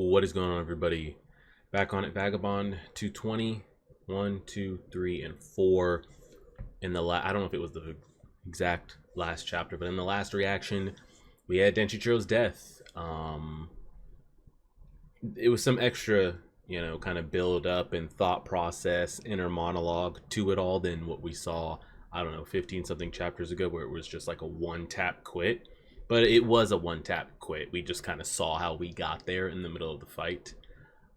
What is going on, everybody? Back on it, Vagabond 220, 1, 2, 3, and 4. In the I don't know if it was the exact last chapter, but in the last reaction, we had Denshichiro's death. It was some extra, kind of build up and thought process, inner monologue to it all than what we saw, I don't know, 15 something chapters ago, where it was just like a one tap quit. But it was a one tap quit. We just kind of saw how we got there in the middle of the fight.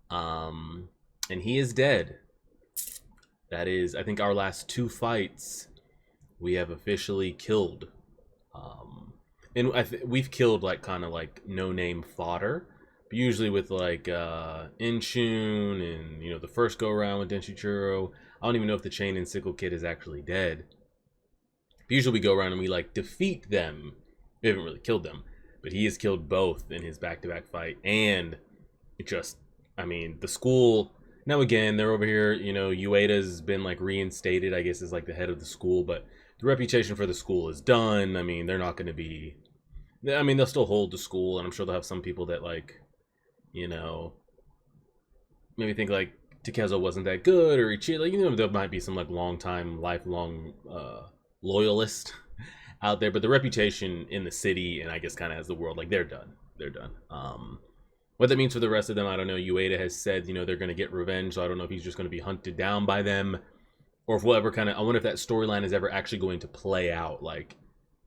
And he is dead. That is, I think, our last two fights we have officially killed. And we've killed like kind of like no name fodder. But usually with like Inshun and the first go around with Denshichiro. I don't even know if the Chain and Sickle Kid is actually dead. But usually we go around and we like defeat them. We haven't really killed them, but he has killed both in his back-to-back fight. And it just, the school, now again, they're over here, Ueda's been like reinstated, I guess, as like the head of the school, but the reputation for the school is done. They're not going to be, they'll still hold the school, and I'm sure they'll have some people that like, maybe think like Takezo wasn't that good, or he cheated, like, there might be some like lifelong loyalist out there, but the reputation in the city, and I guess kind of as the world, like, they're done. What that means for the rest of them, I don't know. Ueda has said, they're going to get revenge, so I don't know if he's just going to be hunted down by them, or if whatever kind of, I wonder if that storyline is ever actually going to play out. Like,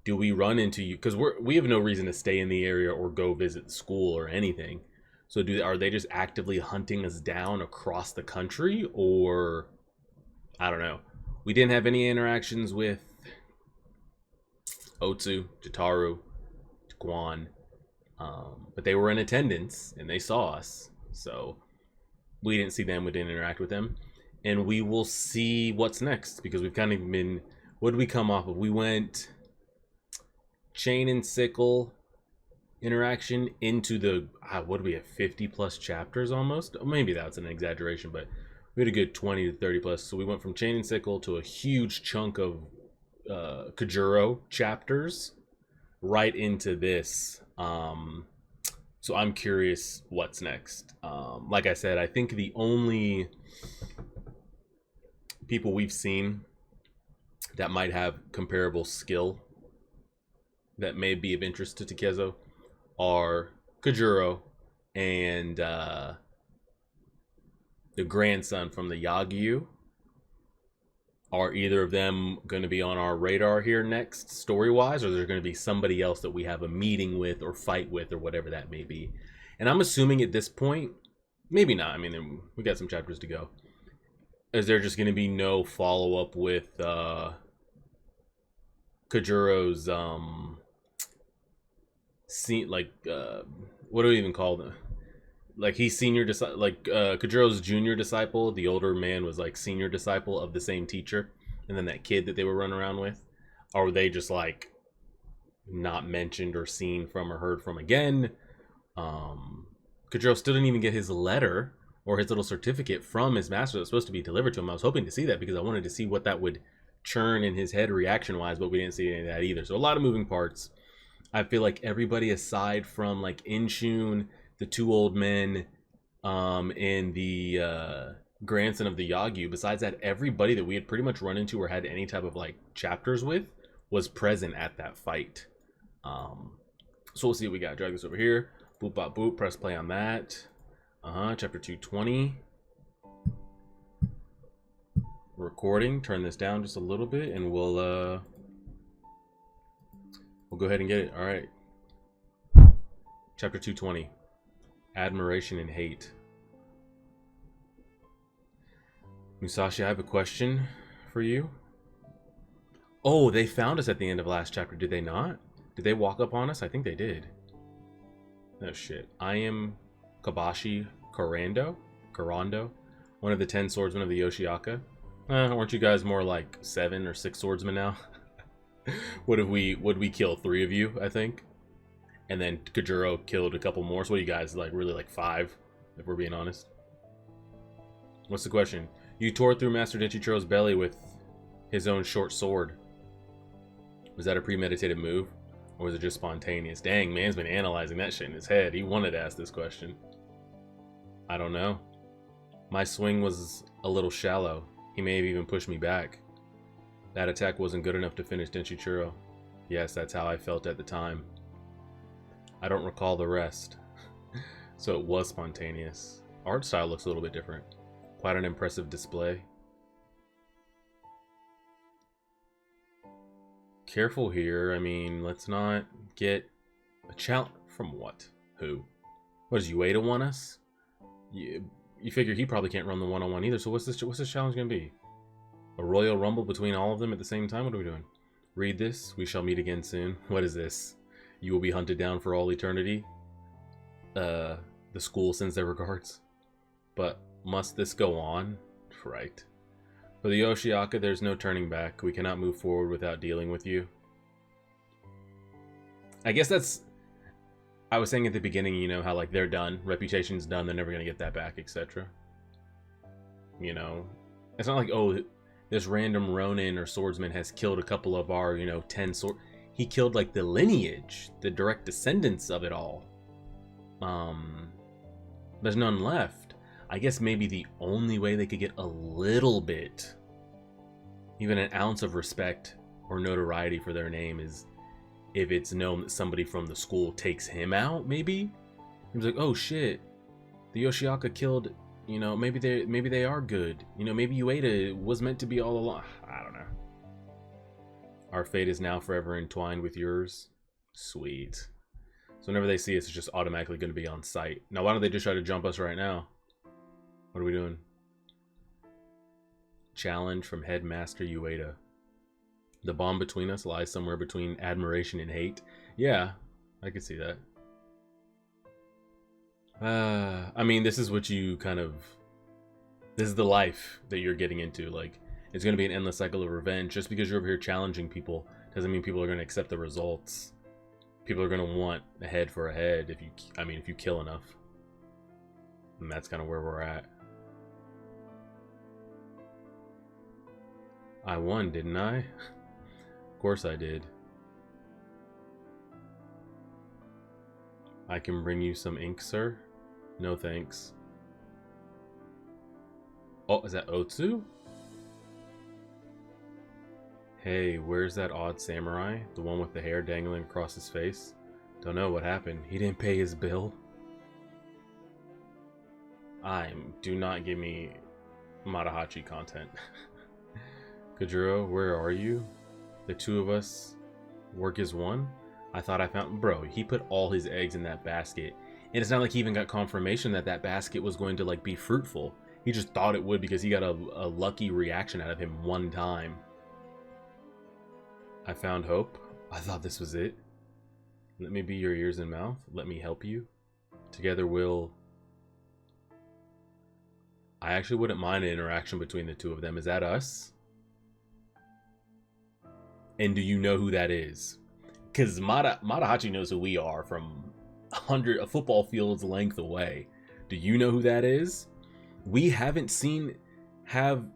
do we run into you, because we have no reason to stay in the area or go visit the school or anything, so are they just actively hunting us down across the country? Or I don't know. We didn't have any interactions with Otsu, Jitaru, Guan, but they were in attendance and they saw us, so we didn't see them, we didn't interact with them, and we will see what's next, because we've kind of been, what did we come off of? We went Chain and Sickle interaction into the, what do we have, 50 plus chapters almost? Maybe that's an exaggeration, but we had a good 20 to 30 plus, so we went from Chain and Sickle to a huge chunk of Kujuro chapters right into this. So I'm curious what's next. Like I said, I think the only people we've seen that might have comparable skill that may be of interest to Takezo are Kujuro and the grandson from the Yagyu. Are either of them going to be on our radar here next, story-wise, or there's going to be somebody else that we have a meeting with or fight with or whatever that may be? And I'm assuming at this point, maybe not. We got some chapters to go. Is there just going to be no follow-up with Kujuro's, what do we even call them? Like, he's senior disciple, like Kujuro's junior disciple. The older man was like senior disciple of the same teacher, and then that kid that they were running around with. Or were they just like not mentioned or seen from or heard from again? Kujuro still didn't even get his letter or his little certificate from his master that was supposed to be delivered to him. I was hoping to see that because I wanted to see what that would churn in his head reaction wise, but we didn't see any of that either. So a lot of moving parts. I feel like everybody aside from like Inshun, the two old men, and the grandson of the Yagyu, besides that, everybody that we had pretty much run into or had any type of like chapters with was present at that fight. So we'll see what we got. Drag this over here. Boop bop boop. Press play on that. Chapter 220. Recording. Turn this down just a little bit, and we'll go ahead and get it. All right. Chapter 220. Admiration and hate. Musashi, I have a question for you. Oh, they found us at the end of last chapter, did they not? Did they walk up on us? I think they did. Oh shit. I am Kabashi Karando, one of the 10 swordsmen of the Yoshioka. Aren't you guys more like 7 or 6 swordsmen now? Would we kill 3 of you, I think? And then Kujuro killed a couple more. So what are you guys, like, really like 5, if we're being honest? What's the question? You tore through Master Denshichiro's belly with his own short sword. Was that a premeditated move? Or was it just spontaneous? Dang, man's been analyzing that shit in his head. He wanted to ask this question. I don't know. My swing was a little shallow. He may have even pushed me back. That attack wasn't good enough to finish Denshichiro. Yes, that's how I felt at the time. I don't recall the rest. So it was spontaneous. Art style looks a little bit different. Quite an impressive display. Careful here. I mean, let's not get a challenge. From what? Who? What does Ueda want us? You figure he probably can't run the one-on-one either, so what's this challenge gonna be? A royal rumble between all of them at the same time? What are we doing? Read this. We shall meet again soon. What is this? You will be hunted down for all eternity. The school sends their regards. But must this go on? Right. For the Yoshioka, there's no turning back. We cannot move forward without dealing with you. I guess that's... I was saying at the beginning, you know, how like they're done. Reputation's done. They're never going to get that back, etc. You know? It's not like, oh, this random Ronin or swordsman has killed a couple of our, you know, 10 sword... He killed like the lineage, the direct descendants of it all. There's none left. I guess maybe the only way they could get a little bit, even an ounce of respect or notoriety for their name is if it's known that somebody from the school takes him out, maybe? He was like, oh shit, the Yoshioka killed, you know, maybe they are good. You know, maybe Ueda was meant to be all along. I don't know. Our fate is now forever entwined with yours. Sweet. So whenever they see us, it's just automatically going to be on sight. Now, why don't they just try to jump us right now? What are we doing? Challenge from Headmaster Ueda. The bond between us lies somewhere between admiration and hate. Yeah, I could see that. I mean, this is what you kind of... This is the life that you're getting into. Like, it's going to be an endless cycle of revenge. Just because you're over here challenging people doesn't mean people are going to accept the results. People are going to want a head for a head if you kill enough. And that's kind of where we're at. I won, didn't I? Of course I did. I can bring you some ink, sir? No thanks. Oh, is that Otsu? Hey, where's that odd samurai? The one with the hair dangling across his face? Don't know what happened. He didn't pay his bill. Do not give me Matahachi content. Kojuro, where are you? The two of us work as one? I thought I found... Bro, he put all his eggs in that basket. And it's not like he even got confirmation that that basket was going to, like, be fruitful. He just thought it would because he got a lucky reaction out of him one time. I found hope. I thought this was it. Let me be your ears and mouth. Let me help you. Together we'll... I actually wouldn't mind an interaction between the two of them. Is that us? And do you know who that is? Because Matahachi knows who we are from a football field's length away. Do you know who that is? We haven't seen... Has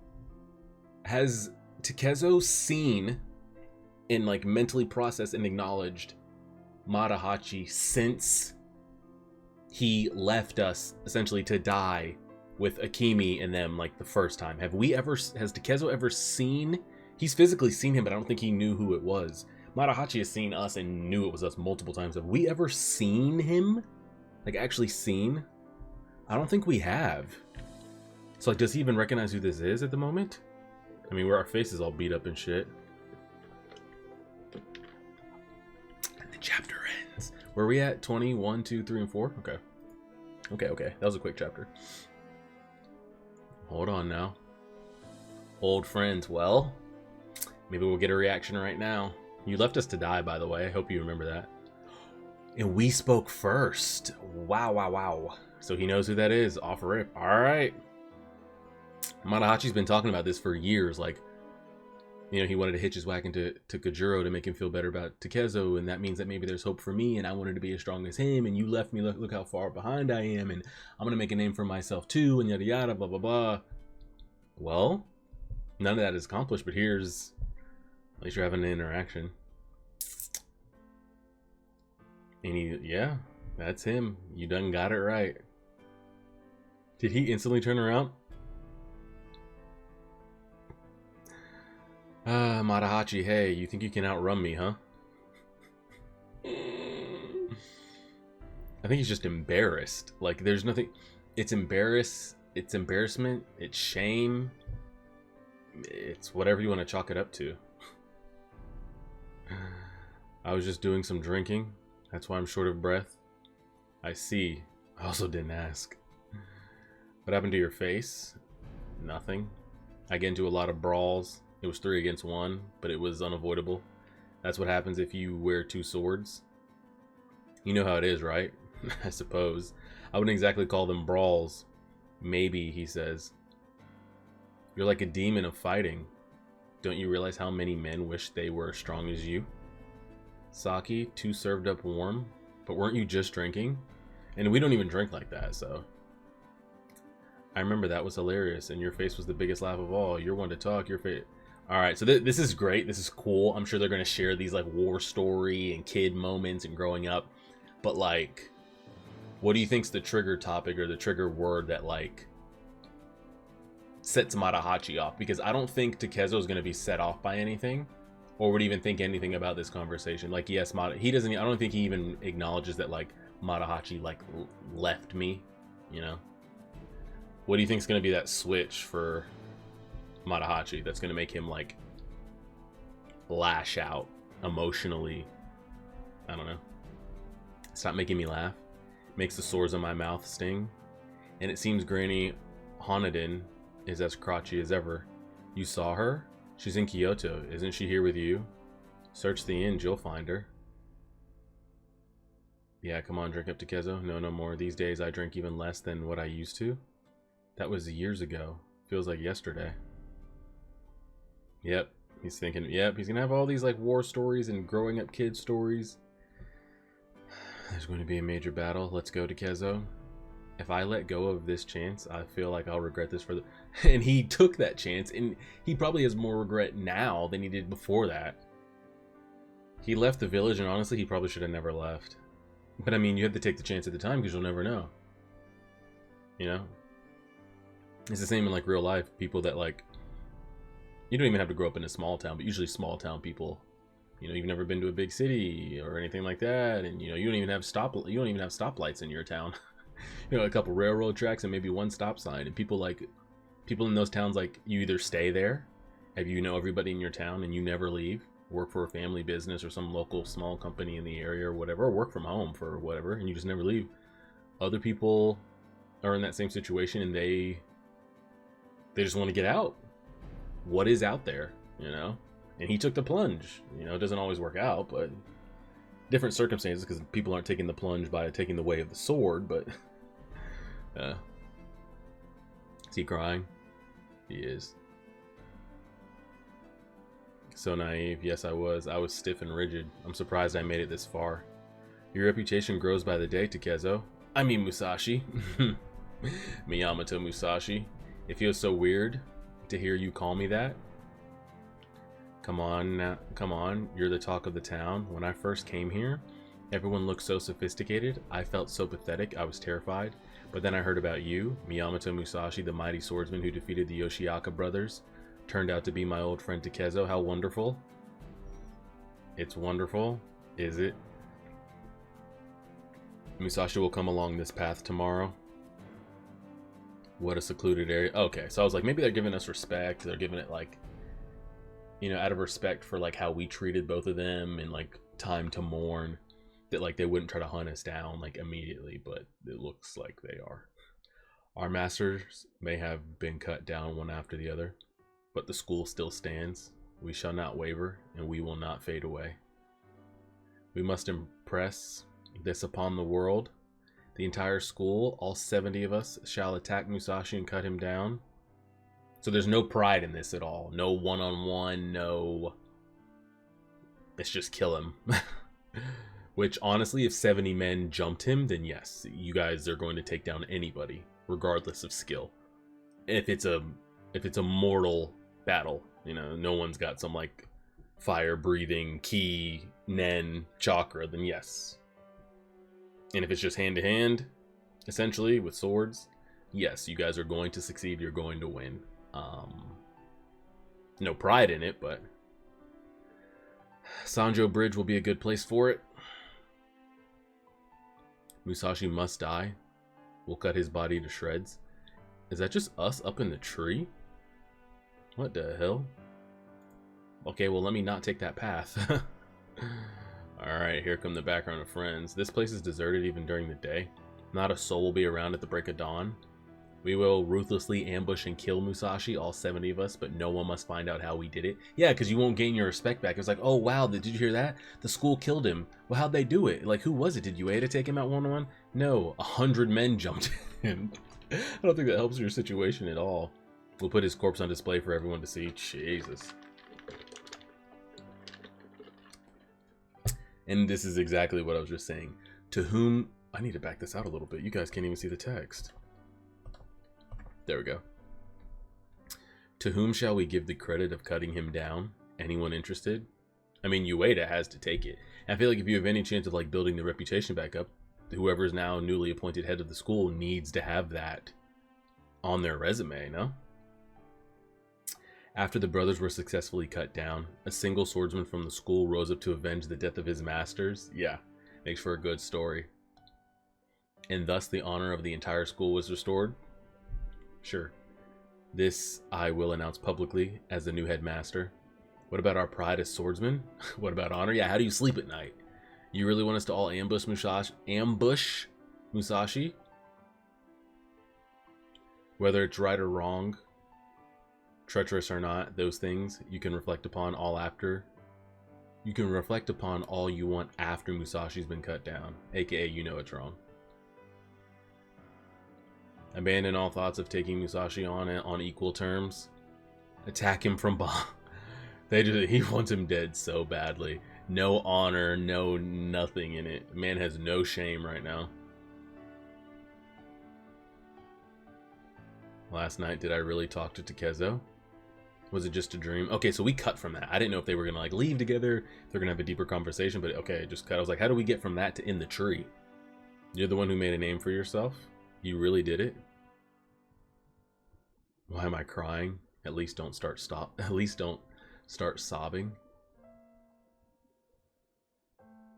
Takezo seen and like mentally processed and acknowledged Matahachi since he left us essentially to die with Akemi and them like the first time? Has Takezo ever seen... He's physically seen him, but I don't think he knew who it was. Matahachi has seen us and knew it was us multiple times. Have we ever seen him? Like, actually seen? I don't think we have. So, like, does he even recognize who this is at the moment? I mean, our faces all beat up and shit. And the chapter ends. Where are we at? 21, 2, 3, and 4? Okay. Okay. That was a quick chapter. Hold on now. Old friends, well... Maybe we'll get a reaction right now. You left us to die, by the way. I hope you remember that. And we spoke first. Wow. So he knows who that is. Off rip. Alright. Matahachi's been talking about this for years. Like, you know, he wanted to hitch his wagon to Kojuro to make him feel better about Takezo. And that means that maybe there's hope for me. And I wanted to be as strong as him. And you left me. Look how far behind I am. And I'm going to make a name for myself too. And yada yada. Blah, blah, blah. Well, none of that is accomplished. But here's... At least you're having an interaction. And yeah, that's him. You done got it right. Did he instantly turn around? Matahachi, hey, you think you can outrun me, huh? I think he's just embarrassed. Like, there's nothing... It's embarrassment, it's shame. It's whatever you want to chalk it up to. I was just doing some drinking. That's why I'm short of breath. I see. I also didn't ask. What happened to your face? Nothing. I get into a lot of brawls. It was 3 against 1, but it was unavoidable. That's what happens if you wear 2 swords. You know how it is, right? I suppose. I wouldn't exactly call them brawls. Maybe, he says. You're like a demon of fighting. Don't you realize how many men wish they were as strong as you? Sake, 2 served up warm. But weren't you just drinking? And we don't even drink like that, so... I remember that was hilarious, and your face was the biggest laugh of all. You're one to talk, your face... Alright, so this is great. This is cool. I'm sure they're going to share these, like, war story and kid moments and growing up. But, like, what do you think's the trigger topic or the trigger word that, like, sets Matahachi off? Because I don't think Takezo's going to be set off by anything or would even think anything about this conversation. Like, yes, he doesn't... I don't think he even acknowledges that, like, Matahachi, like, left me, you know? What do you think's going to be that switch for Matahachi that's going to make him, like, lash out emotionally? I don't know. Stop making me laugh. Makes the sores on my mouth sting. And it seems Granny Hanadin is as crotchety as ever. You saw her? She's in Kyoto. Isn't she here with you? Search the inn, you'll find her. Yeah, come on, drink up, Takezo. No, no more. These days I drink even less than what I used to. That was years ago. Feels like yesterday. Yep, he's thinking, yep, he's gonna have all these, like, war stories and growing up kid stories. There's going to be a major battle. Let's go, Takezo. If I let go of this chance, I feel like I'll regret this for the... And he took that chance, and he probably has more regret now than he did before that. He left the village, and honestly, he probably should have never left. But, I mean, you have to take the chance at the time, because you'll never know. You know? It's the same in, like, real life. People that, like... You don't even have to grow up in a small town, but usually small town people... You know, you've never been to a big city or anything like that, and you know, you don't even have stoplights in your town. You know, a couple railroad tracks and maybe 1 stop sign, and people in those towns, like, you either stay there, you know everybody in your town and you never leave, work for a family business or some local small company in the area or whatever, or work from home for whatever, and you just never leave. Other people are in that same situation and they just want to get out. What is out there, you know? And he took the plunge. You know, it doesn't always work out, but different circumstances, because people aren't taking the plunge by taking the way of the sword, but... is he crying? He is. So naive. Yes, I was. I was stiff and rigid. I'm surprised I made it this far. Your reputation grows by the day, Takezo. I mean Musashi. Miyamoto Musashi. It feels so weird to hear you call me that. Come on, you're the talk of the town. When I first came here, everyone looked so sophisticated. I felt so pathetic, I was terrified. But then I heard about you, Miyamoto Musashi, the mighty swordsman who defeated the Yoshioka brothers. Turned out to be my old friend Takezo. How wonderful. It's wonderful, is it? Musashi will come along this path tomorrow. What a secluded area. Okay, so I was like, maybe they're giving us respect. They're giving it, like, you know, out of respect for, like, how we treated both of them and, like, time to mourn, that, like, they wouldn't try to hunt us down, like, immediately, but it looks like they are. Our masters may have been cut down one after the other, but the school still stands. We shall not waver, and we will not fade away. We must impress this upon the world. The entire school, all 70 of us, shall attack Musashi and cut him down. So there's no pride in this at all. No one-on-one, no... Let's just kill him. Which, honestly, if 70 men jumped him, then yes, you guys are going to take down anybody, regardless of skill. If it's a mortal battle, you know, no one's got some, like, fire-breathing, ki, nen, chakra, then yes. And if it's just hand-to-hand, essentially, with swords, Yes, you guys are going to succeed. You're going to win. No pride in it, but Sanjo Bridge will be a good place for it. Musashi must die. We'll cut his body to shreds. Is that just us up in the tree? What the hell? Okay, well, let me not take that path. Alright, here come the background of friends. This place is deserted even during the day. Not a soul will be around at the break of dawn. We will ruthlessly ambush and kill Musashi, all 70 of us, but no one must find out how we did it. Yeah, because you won't gain your respect back. It's like, oh wow, did you hear that? The school killed him. Well, how'd they do it? Like, who was it? Did Ueda take him out one-on-one? No, 100 men jumped in. I don't think that helps your situation at all. We'll put his corpse on display for everyone to see. Jesus. And this is exactly what I was just saying. To whom... I need to back this out a little bit. You guys can't even see the text. There we go. To whom shall we give the credit of cutting him down? Anyone interested? I mean, Ueda has to take it. And I feel like if you have any chance of like building the reputation back up, whoever is now newly appointed head of the school needs to have that on their resume, no? After the brothers were successfully cut down, a single swordsman from the school rose up to avenge the death of his masters. Yeah, makes for a good story. And thus the honor of the entire school was restored? Sure. This I will announce publicly as the new headmaster. What about our pride as swordsmen? What about honor? Yeah, how do you sleep at night? You really want us to all ambush Musashi? Whether it's right or wrong, treacherous or not, those things you can reflect upon all after. You can reflect upon all you want after Musashi's been cut down, aka you know it's wrong. Abandon all thoughts of taking Musashi on equal terms. Attack him from behind. He wants him dead so badly. No honor, no nothing in it. Man has no shame right now. Last night, did I really talk to Takezo? Was it just a dream? Okay, so we cut from that. I didn't know if they were gonna like leave together, if they're gonna have a deeper conversation, but okay, just cut. I was like, how do we get from that to in the tree? You're the one who made a name for yourself? You really did it? Why am I crying? At least don't start sobbing.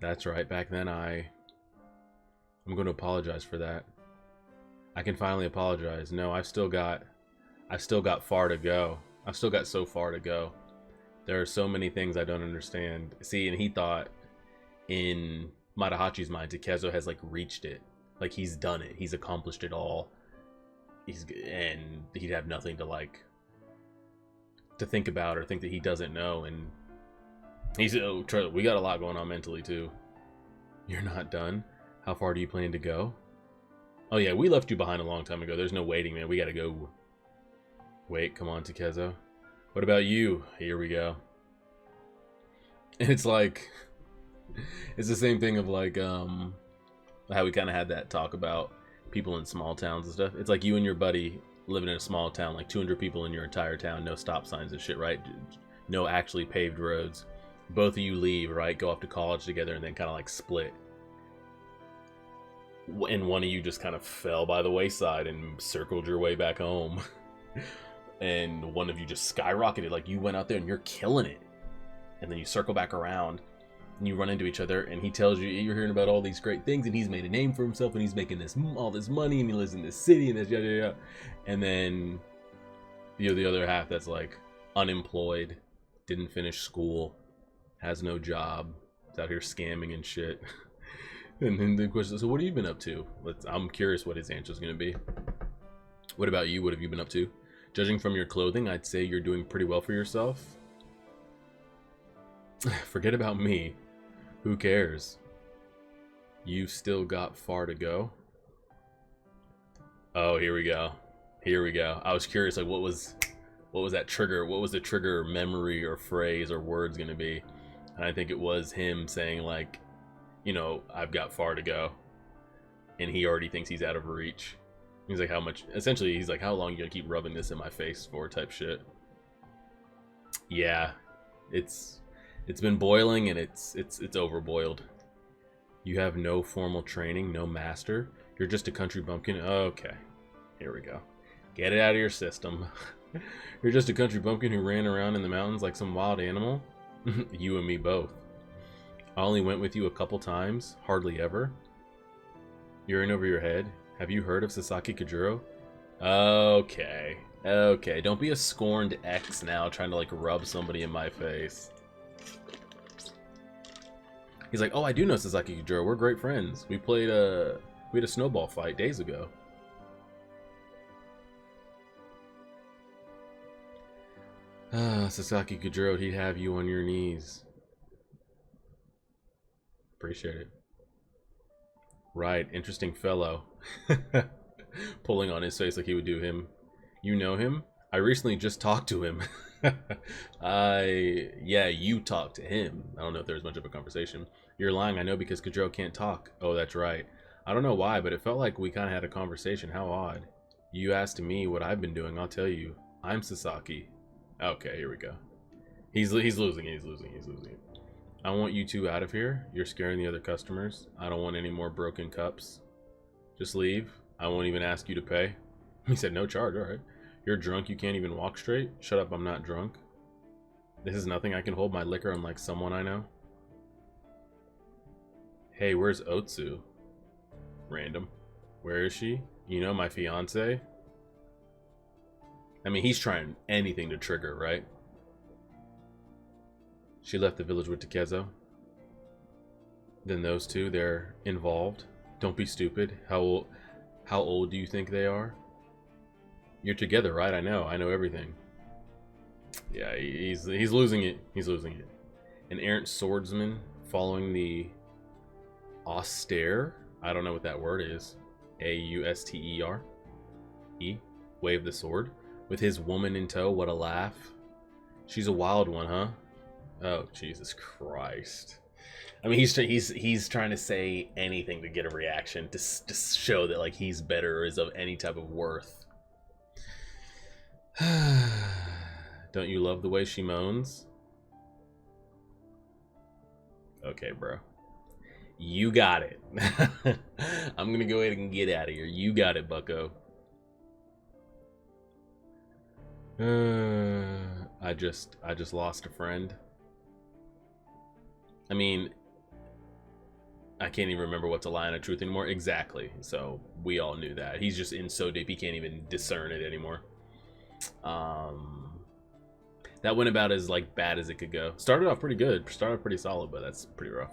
That's right, back then I'm going to apologize for that. I can finally apologize. No, I've still got far to go. I've still got so far to go. There are so many things I don't understand. See, and he thought in Matahachi's mind, Takezo has like reached it. Like he's done it. He's accomplished it all. And he'd have nothing to like to think about or think that he doesn't know. And he's we got a lot going on mentally too. You're not done? How far do you plan to go? Oh yeah, we left you behind a long time ago. There's no waiting, man. We gotta go. Wait, come on, Takezo. What about you? Here we go. And it's like, it's the same thing of like, how we kind of had that talk about people in small towns and stuff. It's like you and your buddy living in a small town, like 200 people in your entire town, no stop signs and shit, right? No actually paved roads. Both of you leave, right? Go off to college together and then kind of like split. And one of you just kind of fell by the wayside and circled your way back home. And one of you just skyrocketed, like you went out there and you're killing it. And then you circle back around and you run into each other and he tells you, you're hearing about all these great things and he's made a name for himself and he's making all this money and he lives in this city and this yada yada. And then you're the other half that's like unemployed, didn't finish school, has no job, is out here scamming and shit. And then the question is, so what have you been up to? I'm curious what his answer is going to be. What about you? What have you been up to? Judging from your clothing, I'd say you're doing pretty well for yourself. Forget about me. Who cares? You've still got far to go. Oh, here we go. Here we go. I was curious, like, what was that trigger? What was the trigger memory or phrase or words going to be? And I think it was him saying, like, you know, I've got far to go. And he already thinks he's out of reach. He's like, how much? Essentially, he's like, how long are you going to keep rubbing this in my face for type shit? Yeah, it's been boiling and it's overboiled. You have no formal training, no master. You're just a country bumpkin. Okay. Here we go. Get it out of your system. You're just a country bumpkin who ran around in the mountains like some wild animal? You and me both. I only went with you a couple times, hardly ever. You're in over your head. Have you heard of Sasaki Kajuro? Okay. Okay, don't be a scorned ex now trying to like rub somebody in my face. He's like, oh, I do know Sasaki Kajuro. We're great friends. We had a snowball fight days ago. Ah, Sasaki Kajuro, he'd have you on your knees. Appreciate it. Right, interesting fellow. Pulling on his face like he would do him. You know him? I recently just talked to him. Yeah, you talked to him. I don't know if there was much of a conversation. You're lying, I know, because Kajuro can't talk. Oh, that's right. I don't know why, but it felt like we kind of had a conversation. How odd. You asked me what I've been doing. I'll tell you. I'm Sasaki. Okay, here we go. He's losing it. He's losing it. I want you two out of here. You're scaring the other customers. I don't want any more broken cups. Just leave. I won't even ask you to pay. He said no charge. All right. You're drunk. You can't even walk straight. Shut up. I'm not drunk. This is nothing. I can hold my liquor unlike someone I know. Hey, where's Otsu? Random. Where is she? You know, my fiance. I mean, he's trying anything to trigger, right? She left the village with Takezo. Then those two, they're involved. Don't be stupid. How old do you think they are? You're together, right? I know everything. Yeah, he's losing it. He's losing it. An errant swordsman following the austere. I don't know what that word is. A-U-S-T-E-R. Wave the sword. With his woman in tow. What a laugh. She's a wild one, huh? Oh, Jesus Christ. I mean, he's trying to say anything to get a reaction, to show that like he's better or is of any type of worth. Don't you love the way she moans? Okay, bro. You got it. I'm gonna go ahead and get out of here. You got it, bucko. I just lost a friend. I mean, I can't even remember what's a line of truth anymore. Exactly. So we all knew that. He's just in so deep he can't even discern it anymore. That went about as like bad as it could go. Started off pretty good. Started off pretty solid, but that's pretty rough.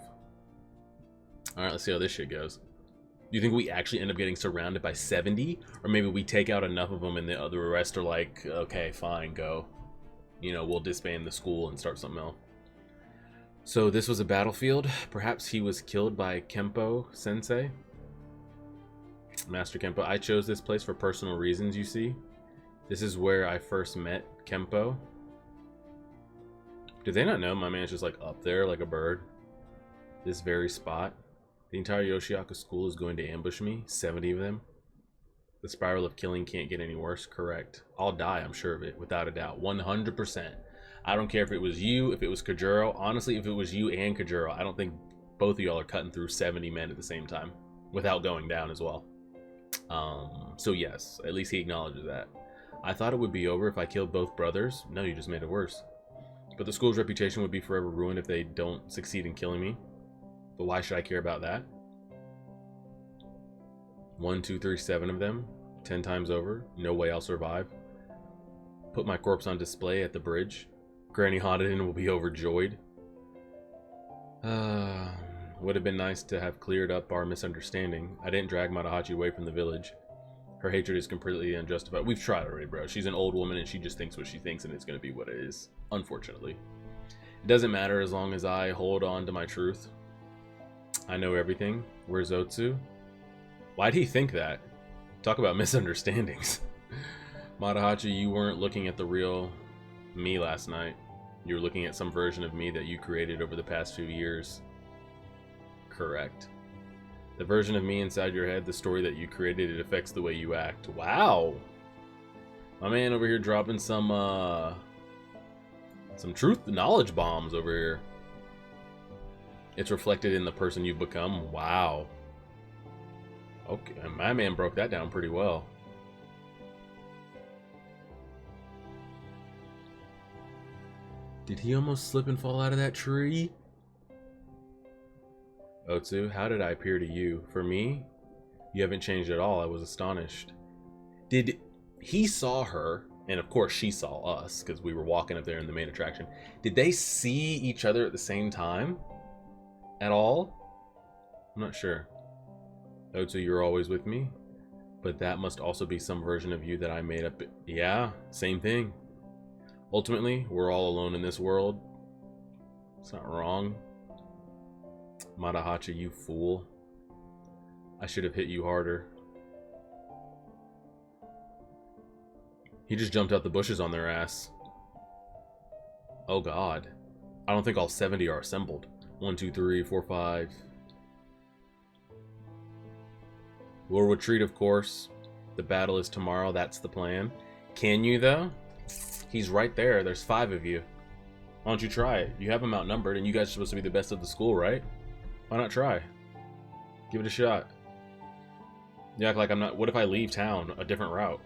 All right, let's see how this shit goes. Do you think we actually end up getting surrounded by 70? Or maybe we take out enough of them and the other rest are like, okay, fine, go. You know, we'll disband the school and start something else. So this was a battlefield. Perhaps he was killed by Kempo Sensei. Master Kempo. I chose this place for personal reasons, you see. This is where I first met Kempo. Did they not know my man's just like up there like a bird? This very spot. The entire Yoshioka school is going to ambush me. 70 of them. The spiral of killing can't get any worse. Correct. I'll die, I'm sure of it. Without a doubt. 100%. I don't care if it was you, if it was Kajuro. Honestly, if it was you and Kajuro, I don't think both of y'all are cutting through 70 men at the same time. Without going down as well. So yes, at least he acknowledges that. I thought it would be over if I killed both brothers. No, you just made it worse. But the school's reputation would be forever ruined if they don't succeed in killing me. But why should I care about that? 1, 2, 3, 7 of them. 10 times over. No way I'll survive. Put my corpse on display at the bridge. Granny Hodden will be overjoyed. Would have been nice to have cleared up our misunderstanding. I didn't drag Matahachi away from the village. Her hatred is completely unjustified. We've tried already, bro. She's an old woman and she just thinks what she thinks and it's going to be what it is. Unfortunately. It doesn't matter as long as I hold on to my truth. I know everything. Where's Otsu? Why'd he think that? Talk about misunderstandings. Matahachi, you weren't looking at the real me last night. You were looking at some version of me that you created over the past few years. Correct. The version of me inside your head, the story that you created, it affects the way you act. Wow. My man over here dropping some truth knowledge bombs over here. It's reflected in the person you've become. Wow. Okay, my man broke that down pretty well. Did he almost slip and fall out of that tree? Otsu, how did I appear to you? For me, you haven't changed at all. I was astonished. Did he saw her, and of course she saw us, because we were walking up there in the main attraction. Did they see each other at the same time? At all? I'm not sure. Otsu, you're always with me? But that must also be some version of you that I made up. Yeah, same thing. Ultimately, we're all alone in this world. It's not wrong. Matahachi, you fool. I should have hit you harder. He just jumped out the bushes on their ass. Oh god. I don't think all 70 are assembled. 1, 2, 3, 4, 5. We'll retreat, of course. The battle is tomorrow. That's the plan. Can you, though? He's right there. There's 5 of you. Why don't you try it? You have him outnumbered, and you guys are supposed to be the best of the school, right? Why not try? Give it a shot. You act like I'm not... What if I leave town a different route?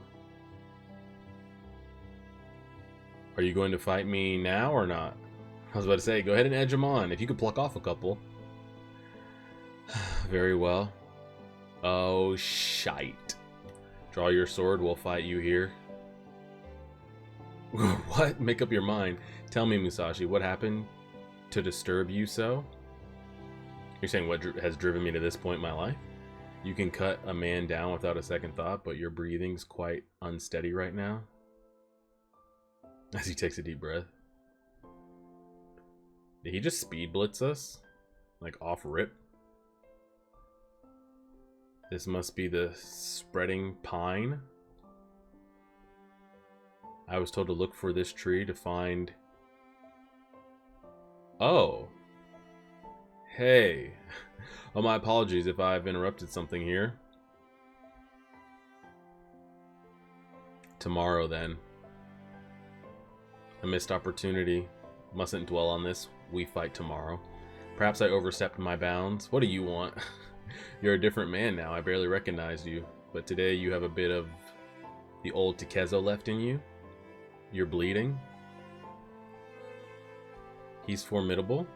Are you going to fight me now or not? I was about to say, go ahead and edge him on. If you could pluck off a couple. Very well. Oh, shite. Draw your sword, we'll fight you here. What? Make up your mind. Tell me, Musashi, what happened to disturb you so? You're saying what has driven me to this point in my life? You can cut a man down without a second thought, but your breathing's quite unsteady right now. As he takes a deep breath. Did he just speed blitz us? Like off rip? This must be the spreading pine. I was told to look for this tree to find... Oh. Hey. Oh, my apologies if I've interrupted something here. Tomorrow, then. A missed opportunity. Mustn't dwell on this. We fight tomorrow. Perhaps I overstepped my bounds. What do you want? You're a different man now. I barely recognized you. But today you have a bit of the old Takezo left in you. You're bleeding. He's formidable.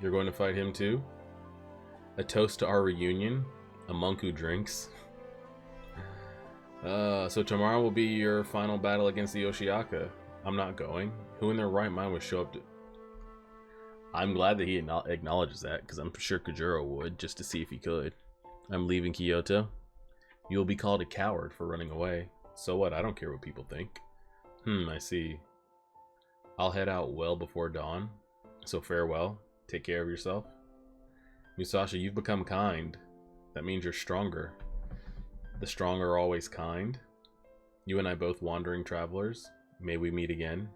You're going to fight him too. A toast to our reunion. A monk who drinks. So tomorrow will be your final battle against the Yoshioka. I'm not going. Who in their right mind would show up to... I'm glad that he acknowledges that, because I'm sure Kujiro would, just to see if he could. I'm leaving Kyoto. You'll be called a coward for running away. So what? I don't care what people think. I see. I'll head out well before dawn. So farewell. Take care of yourself. Musashi, you've become kind. That means you're stronger. The strong are always kind. You and I both wandering travelers. May we meet again.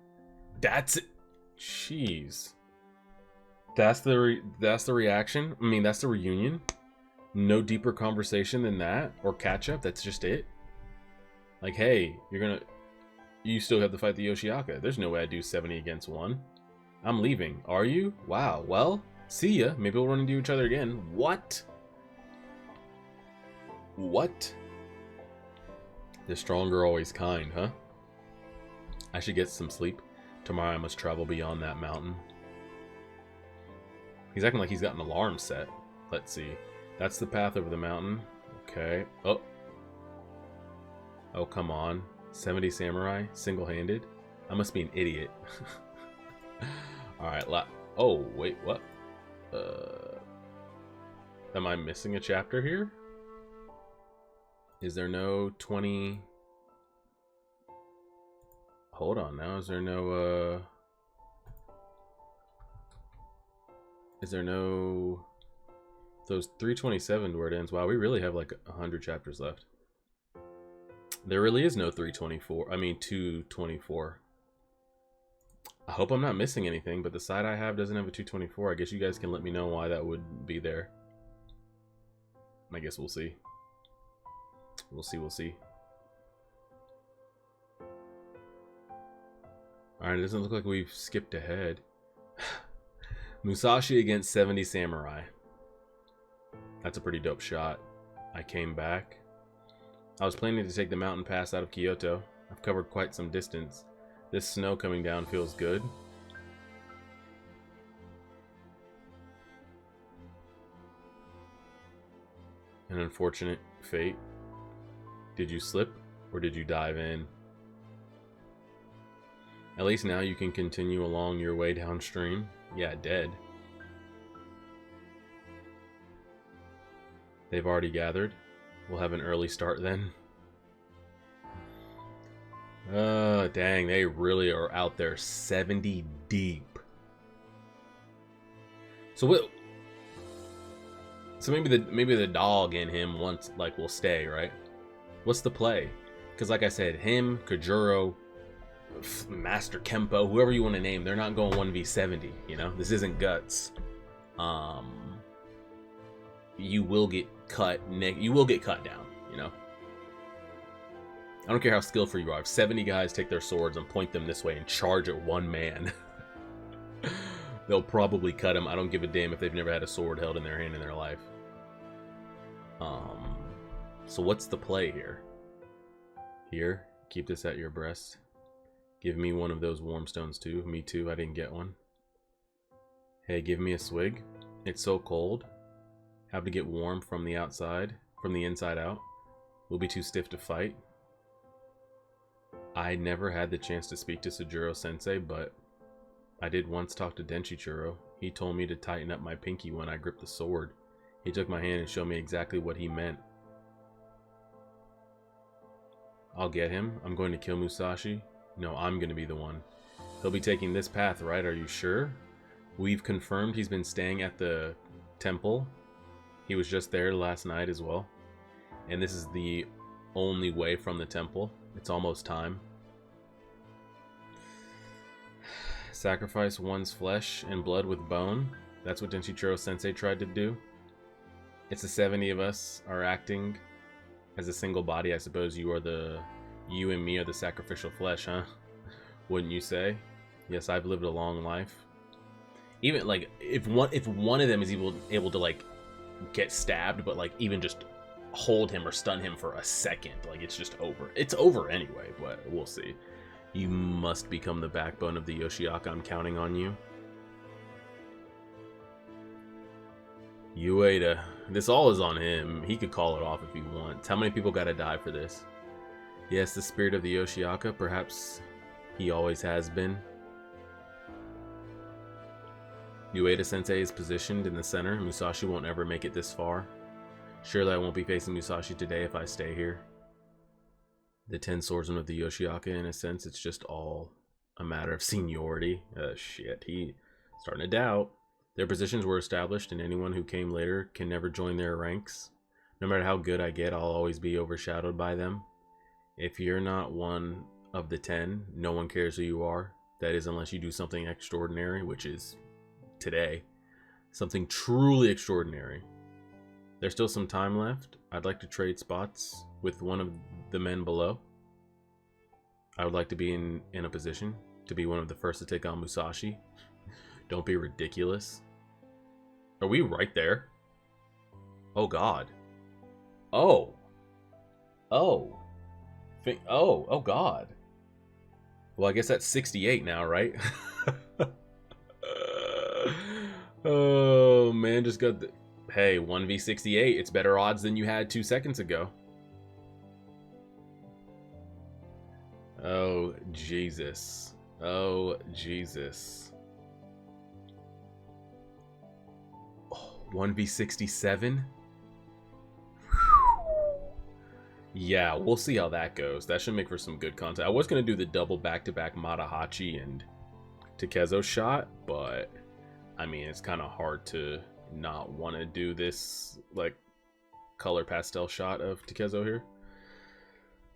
That's it. Jeez. That's the reaction. I mean, that's the reunion. No deeper conversation than that, or catch up. That's just it. Like, hey, you still have to fight the Yoshioka. There's no way I do 70 against 1. I'm leaving. Are you? Wow. Well, see ya. Maybe we'll run into each other again. What? What? The strong are always kind, huh? I should get some sleep. Tomorrow I must travel beyond that mountain. He's acting like he's got an alarm set. Let's see. That's the path over the mountain. Okay. Oh. Oh, come on. 70 samurai? Single-handed? I must be an idiot. Alright, oh, wait, what? Am I missing a chapter here? Is there no 20... Hold on now, is there no, Is there no... Those 327 where it ends. Wow, we really have like 100 chapters left. There really is no 324. I mean, 224. I hope I'm not missing anything, but the side I have doesn't have a 224. I guess you guys can let me know why that would be there. I guess we'll see. We'll see. Alright, it doesn't look like we've skipped ahead. Musashi against 70 samurai. That's a pretty dope shot. I came back. I was planning to take the mountain pass out of Kyoto. I've covered quite some distance. This snow coming down feels good. An unfortunate fate. Did you slip or did you dive in? At least now you can continue along your way downstream. Yeah, dead. They've already gathered. We'll have an early start then. Dang, they really are out there 70 deep. So what? So maybe the dog in him wants will stay, right? What's the play? Because like I said, him, Kajuro, Master Kempo, whoever you want to name, they're not going 1v70. You know, this isn't Guts. You will get cut. You will get cut down. You know. I don't care how skillful you are. If 70 guys take their swords and point them this way and charge at one man, they'll probably cut him. I don't give a damn if they've never had a sword held in their hand in their life. So what's the play here? Here, keep this at your breast. Give me one of those warm stones too. Me too, I didn't get one. Hey, give me a swig. It's so cold. Have to get warm from the outside, from the inside out. We'll be too stiff to fight. I never had the chance to speak to Sujiro Sensei, but I did once talk to Denchichiro. He told me to tighten up my pinky when I gripped the sword. He took my hand and showed me exactly what he meant. I'll get him. I'm going to kill Musashi. No, I'm going to be the one. He'll be taking this path, right? Are you sure? We've confirmed he's been staying at the temple. He was just there last night as well. And this is the only way from the temple. It's almost time. Sacrifice one's flesh and blood with bone. That's what Denchichiro Sensei tried to do. It's the 70 of us are acting as a single body. I suppose you and me are the sacrificial flesh, huh? Wouldn't you say? Yes, I've lived a long life. Even if one of them is able to get stabbed, but even just hold him or stun him for a second, it's just over. It's over anyway, but we'll see. You must become the backbone of the Yoshioka. I'm counting on you. Ueda. This all is on him. He could call it off if he wants. How many people gotta die for this? Yes, the spirit of the Yoshioka. Perhaps he always has been. Ueda Sensei is positioned in the center. Musashi won't ever make it this far. Surely I won't be facing Musashi today if I stay here. The 10 swordsmen of the Yoshioka, in a sense, it's just all a matter of seniority. Shit, he's starting to doubt. Their positions were established, and anyone who came later can never join their ranks. No matter how good I get, I'll always be overshadowed by them. If you're not one of the 10, no one cares who you are. That is, unless you do something extraordinary, which is today. Something truly extraordinary. There's still some time left. I'd like to trade spots with one of the men below. I would like to be in a position to be one of the first to take on Musashi. Don't be ridiculous. Are we right there? Oh god. Oh. Oh. Oh god. Well, I guess that's 68 now, right? Oh man, just got the... Hey, 1v68. It's better odds than you had 2 seconds ago. Oh, Jesus. Oh, Jesus. Oh, 1v67? Yeah, we'll see how that goes. That should make for some good content. I was going to do the double back-to-back Matahachi and Takezo shot, but I mean, it's kind of hard to not want to do this color pastel shot of Takezo here.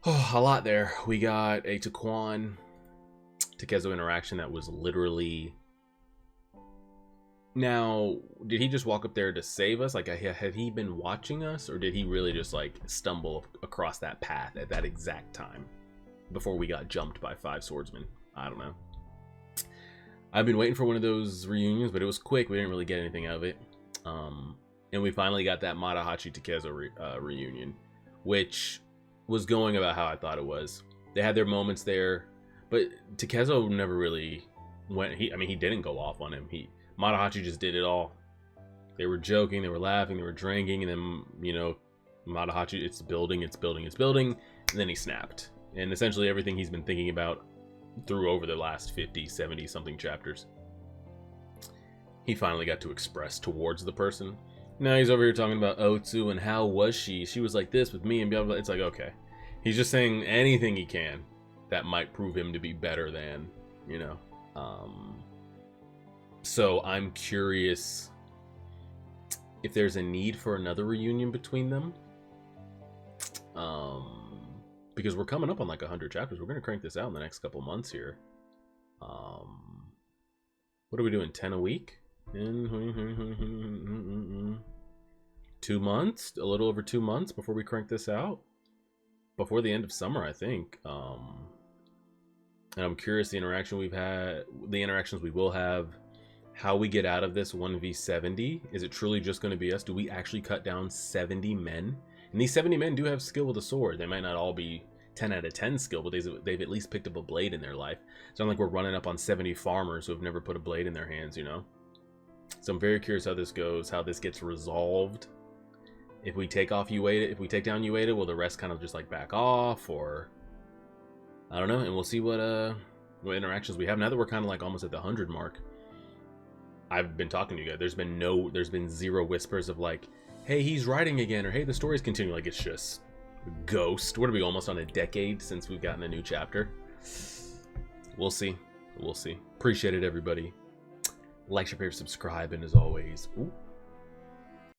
Oh, a lot there. We got a Taquan Takezo interaction that was literally... Now, did he just walk up there to save us? Had he been watching us, or did he really just stumble across that path at that exact time before we got jumped by 5 swordsmen? I don't know. I've been waiting for one of those reunions, but it was quick. We didn't really get anything out of it. And we finally got that Matahachi Takezo reunion, which was going about how I thought it was. They had their moments there, but Takezo never really went. He didn't go off on him. Matahachi just did it all. They were joking, they were laughing, they were drinking, and then, Matahachi, it's building, and then he snapped. And essentially everything he's been thinking about through over the last 50, 70 something chapters, he finally got to express towards the person. Now he's over here talking about Otsu and how was she? She was like this with me and blah, blah, blah. It's like, okay. He's just saying anything he can that might prove him to be better than, you know. So I'm curious if there's a need for another reunion between them. Because we're coming up on like 100 chapters. We're going to crank this out in the next couple months here. What are we doing? 10 a week? 2 months? A little over 2 months before we crank this out? Before the end of summer, I think. And I'm curious the interactions we will have, how we get out of this 1v70. Is it truly just going to be us? Do we actually cut down 70 men? And these 70 men do have skill with a sword. They might not all be 10 out of 10 skill, but they've at least picked up a blade in their life. It's not like we're running up on 70 farmers who have never put a blade in their hands, you know? So I'm very curious how this goes, how this gets resolved. If we take down Ueda, will the rest kind of just like back off, or I don't know, and we'll see what interactions we have now that we're kind of like almost at the 100 mark. I've been talking to you guys. There's been zero whispers of like, hey, he's writing again, or hey, the story's continuing. Like, it's just ghost. What are we, almost on a decade since we've gotten a new chapter? We'll see. Appreciate it, everybody. Like, share, subscribe, and as always, ooh,